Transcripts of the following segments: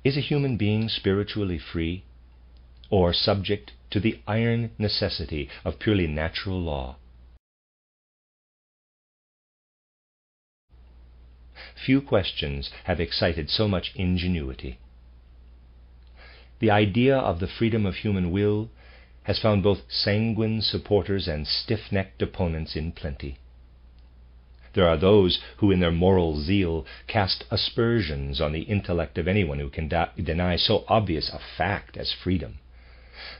Is a human being spiritually free, or subject to the iron necessity of purely natural law? Few questions have excited so much ingenuity. The idea of the freedom of human will has found both sanguine supporters and stiff-necked opponents in plenty. There are those who in their moral zeal cast aspersions on the intellect of anyone who can deny so obvious a fact as freedom.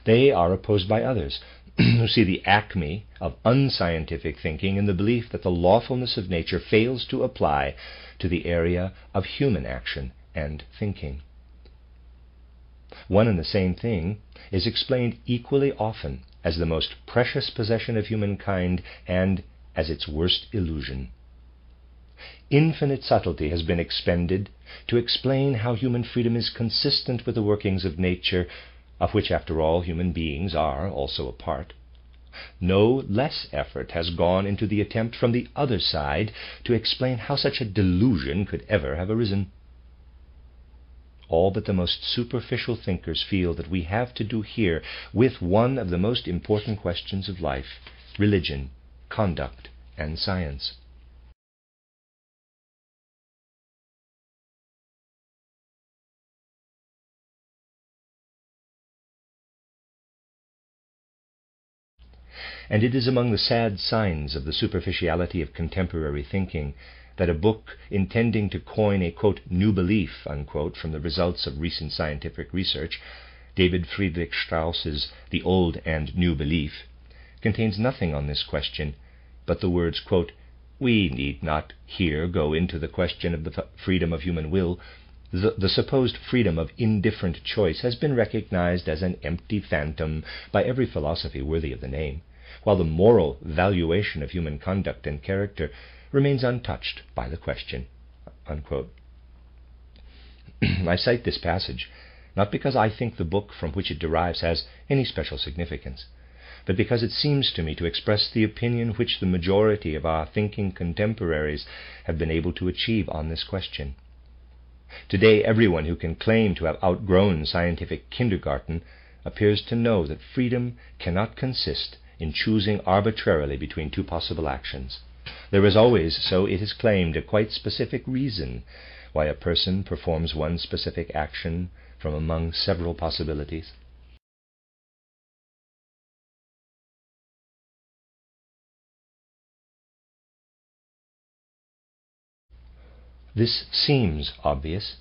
They are opposed by others who see the acme of unscientific thinking in the belief that the lawfulness of nature fails to apply to the area of human action and thinking. One and the same thing is explained equally often as the most precious possession of humankind and as its worst illusion. Infinite subtlety has been expended to explain how human freedom is consistent with the workings of nature, of which, after all, human beings are also a part. No less effort has gone into the attempt from the other side to explain how such a delusion could ever have arisen. All but the most superficial thinkers feel that we have to do here with one of the most important questions of life: religion, conduct, and science. And it is among the sad signs of the superficiality of contemporary thinking that a book intending to coin a, quote, new belief, unquote, from the results of recent scientific research, David Friedrich Strauss's The Old and New Belief, contains nothing on this question but the words, quote, "We need not here go into the question of the freedom of human will. The supposed freedom of indifferent choice has been recognized as an empty phantom by every philosophy worthy of the name, while the moral valuation of human conduct and character remains untouched by the question," unquote. I cite this passage not because I think the book from which it derives has any special significance, but because it seems to me to express the opinion which the majority of our thinking contemporaries have been able to achieve on this question. Today, everyone who can claim to have outgrown scientific kindergarten appears to know that freedom cannot consist in choosing arbitrarily between two possible actions. There is always, so it is claimed, a quite specific reason why a person performs one specific action from among several possibilities. This seems obvious.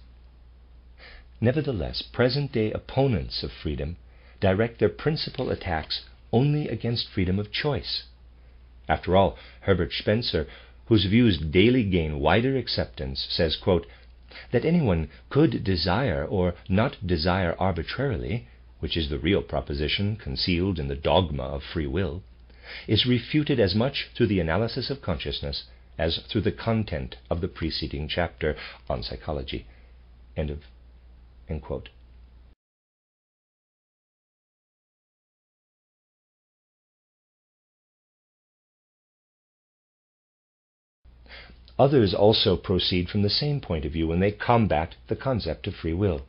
Nevertheless, present-day opponents of freedom direct their principal attacks only against freedom of choice. After all, Herbert Spencer, whose views daily gain wider acceptance, says, quote, that anyone could desire or not desire arbitrarily, which is the real proposition concealed in the dogma of free will, is refuted as much through the analysis of consciousness as through the content of the preceding chapter on psychology. End quote. Others also proceed from the same point of view when they combat the concept of free will.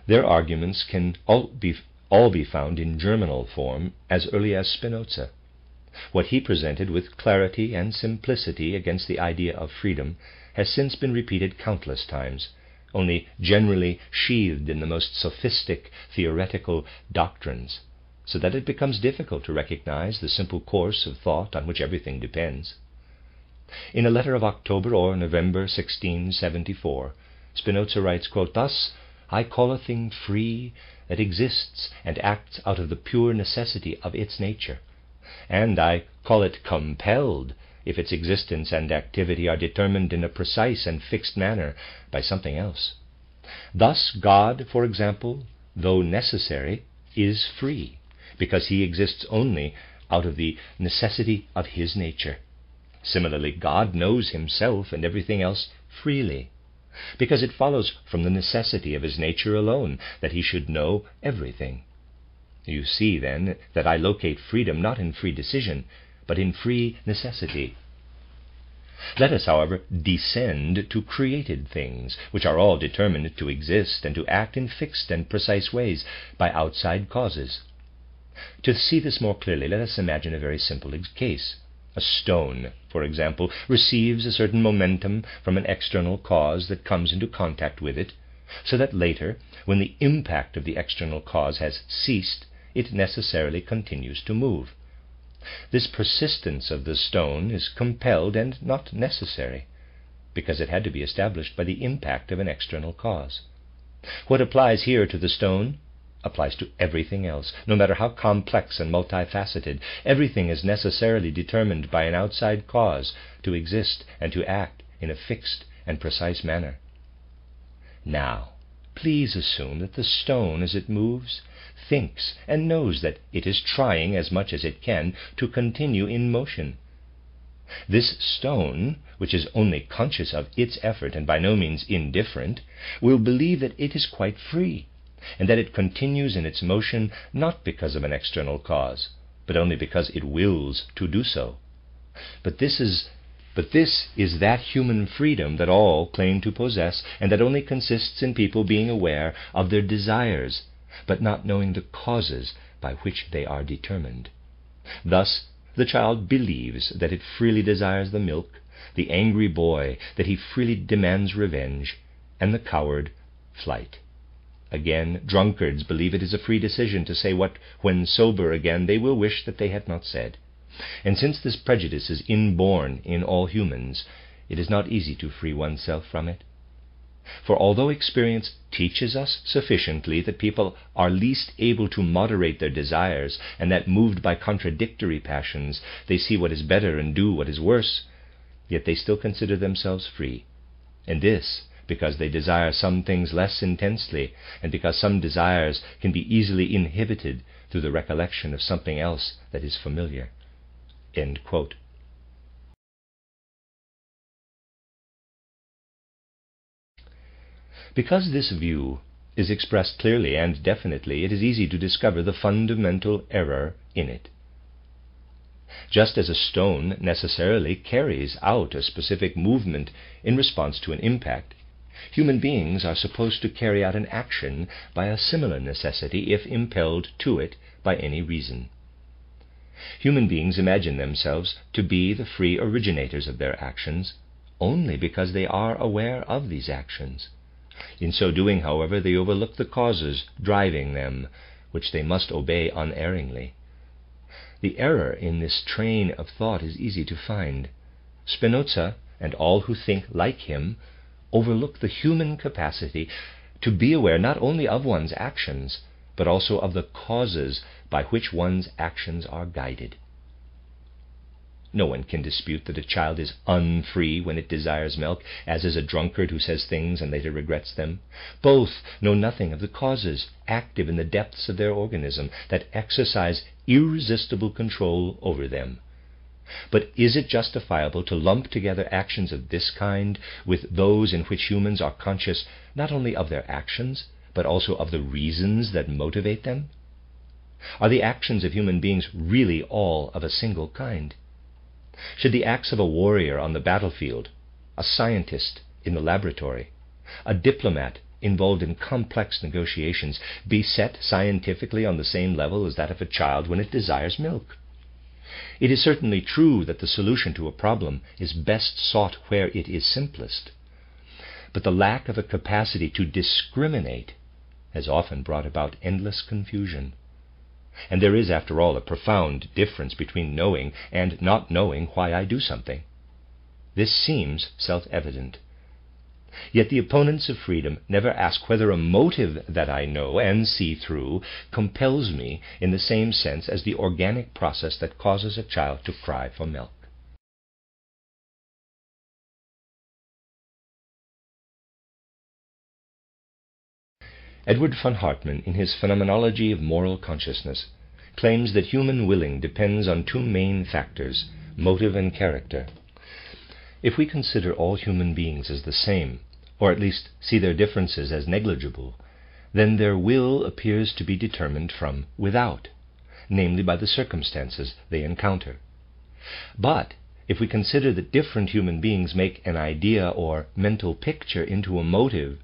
Their arguments can all be found in germinal form as early as Spinoza. What he presented with clarity and simplicity against the idea of freedom has since been repeated countless times, only generally sheathed in the most sophistic theoretical doctrines, so that it becomes difficult to recognize the simple course of thought on which everything depends. In a letter of October or November 1674, Spinoza writes, quote, "Thus I call a thing free that exists and acts out of the pure necessity of its nature, and I call it compelled if its existence and activity are determined in a precise and fixed manner by something else. Thus God, for example, though necessary, is free, because he exists only out of the necessity of his nature. Similarly, God knows himself and everything else freely, because it follows from the necessity of his nature alone that he should know everything. You see, then, that I locate freedom not in free decision, but in free necessity. Let us, however, descend to created things, which are all determined to exist and to act in fixed and precise ways by outside causes. To see this more clearly, let us imagine a very simple case. A stone, for example, receives a certain momentum from an external cause that comes into contact with it, so that later, when the impact of the external cause has ceased, it necessarily continues to move. This persistence of the stone is compelled and not necessary, because it had to be established by the impact of an external cause. What applies here to the stone applies to everything else, no matter how complex and multifaceted. Everything is necessarily determined by an outside cause to exist and to act in a fixed and precise manner. Now, please assume that the stone, as it moves, thinks and knows that it is trying as much as it can to continue in motion. This stone, which is only conscious of its effort and by no means indifferent, will believe that it is quite free, and that it continues in its motion not because of an external cause, but only because it wills to do so. But this is that human freedom that all claim to possess, and that only consists in people being aware of their desires, but not knowing the causes by which they are determined. Thus, the child believes that it freely desires the milk, the angry boy that he freely demands revenge, and the coward flight. Again, drunkards believe it is a free decision to say what, when sober again, they will wish that they had not said. And since this prejudice is inborn in all humans, it is not easy to free oneself from it. For although experience teaches us sufficiently that people are least able to moderate their desires, and that moved by contradictory passions they see what is better and do what is worse, yet they still consider themselves free. And this because they desire some things less intensely, and because some desires can be easily inhibited through the recollection of something else that is familiar. End quote. Because this view is expressed clearly and definitely, it is easy to discover the fundamental error in it. Just as a stone necessarily carries out a specific movement in response to an impact, human beings are supposed to carry out an action by a similar necessity if impelled to it by any reason. Human beings imagine themselves to be the free originators of their actions only because they are aware of these actions. In so doing, however, they overlook the causes driving them, which they must obey unerringly. The error in this train of thought is easy to find. Spinoza, and all who think like him, overlook the human capacity to be aware not only of one's actions, but also of the causes by which one's actions are guided. No one can dispute that a child is unfree when it desires milk, as is a drunkard who says things and later regrets them. Both know nothing of the causes active in the depths of their organism that exercise irresistible control over them. But is it justifiable to lump together actions of this kind with those in which humans are conscious not only of their actions, but also of the reasons that motivate them? Are the actions of human beings really all of a single kind? Should the acts of a warrior on the battlefield, a scientist in the laboratory, a diplomat involved in complex negotiations, be set scientifically on the same level as that of a child when it desires milk? It is certainly true that the solution to a problem is best sought where it is simplest, but the lack of a capacity to discriminate has often brought about endless confusion. And there is, after all, a profound difference between knowing and not knowing why I do something. This seems self-evident. Yet the opponents of freedom never ask whether a motive that I know and see through compels me in the same sense as the organic process that causes a child to cry for milk. Edward von Hartmann, in his Phenomenology of Moral Consciousness, claims that human willing depends on two main factors, motive and character. If we consider all human beings as the same, or at least see their differences as negligible, then their will appears to be determined from without, namely by the circumstances they encounter. But if we consider that different human beings make an idea or mental picture into a motive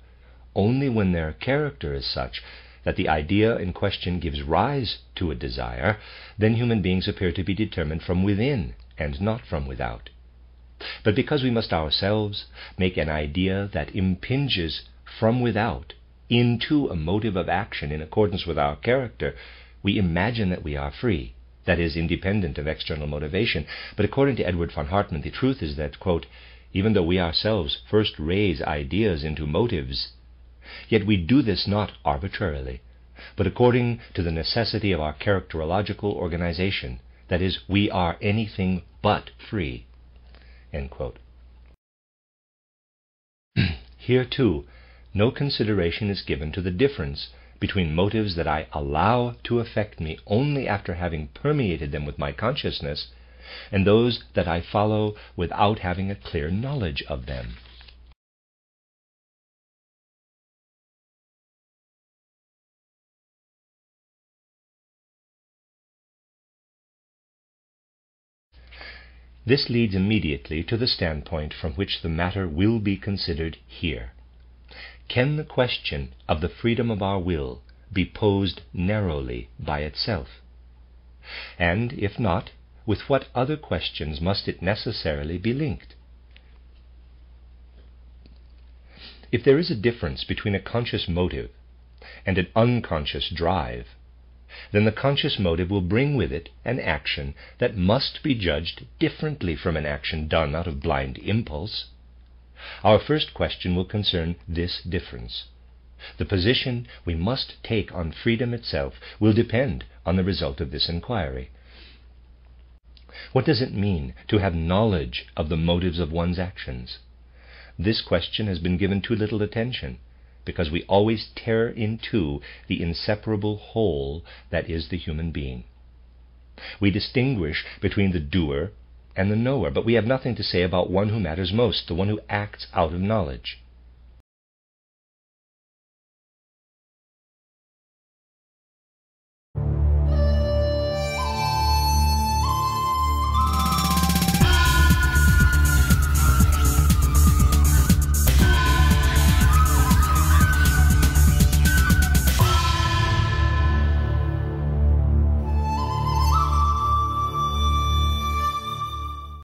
only when their character is such that the idea in question gives rise to a desire, then human beings appear to be determined from within and not from without. But because we must ourselves make an idea that impinges from without into a motive of action in accordance with our character, we imagine that we are free, that is, independent of external motivation. But according to Edward von Hartmann, the truth is that, quote, even though we ourselves first raise ideas into motives, yet we do this not arbitrarily, but according to the necessity of our characterological organization, that is, we are anything but free. End quote. Here, too, no consideration is given to the difference between motives that I allow to affect me only after having permeated them with my consciousness, and those that I follow without having a clear knowledge of them. This leads immediately to the standpoint from which the matter will be considered here. Can the question of the freedom of our will be posed narrowly by itself? And if not, with what other questions must it necessarily be linked? If there is a difference between a conscious motive and an unconscious drive, then the conscious motive will bring with it an action that must be judged differently from an action done out of blind impulse. Our first question will concern this difference. The position we must take on freedom itself will depend on the result of this inquiry. What does it mean to have knowledge of the motives of one's actions? This question has been given too little attention, because we always tear in two the inseparable whole that is the human being. We distinguish between the doer and the knower, but we have nothing to say about one who matters most, the one who acts out of knowledge.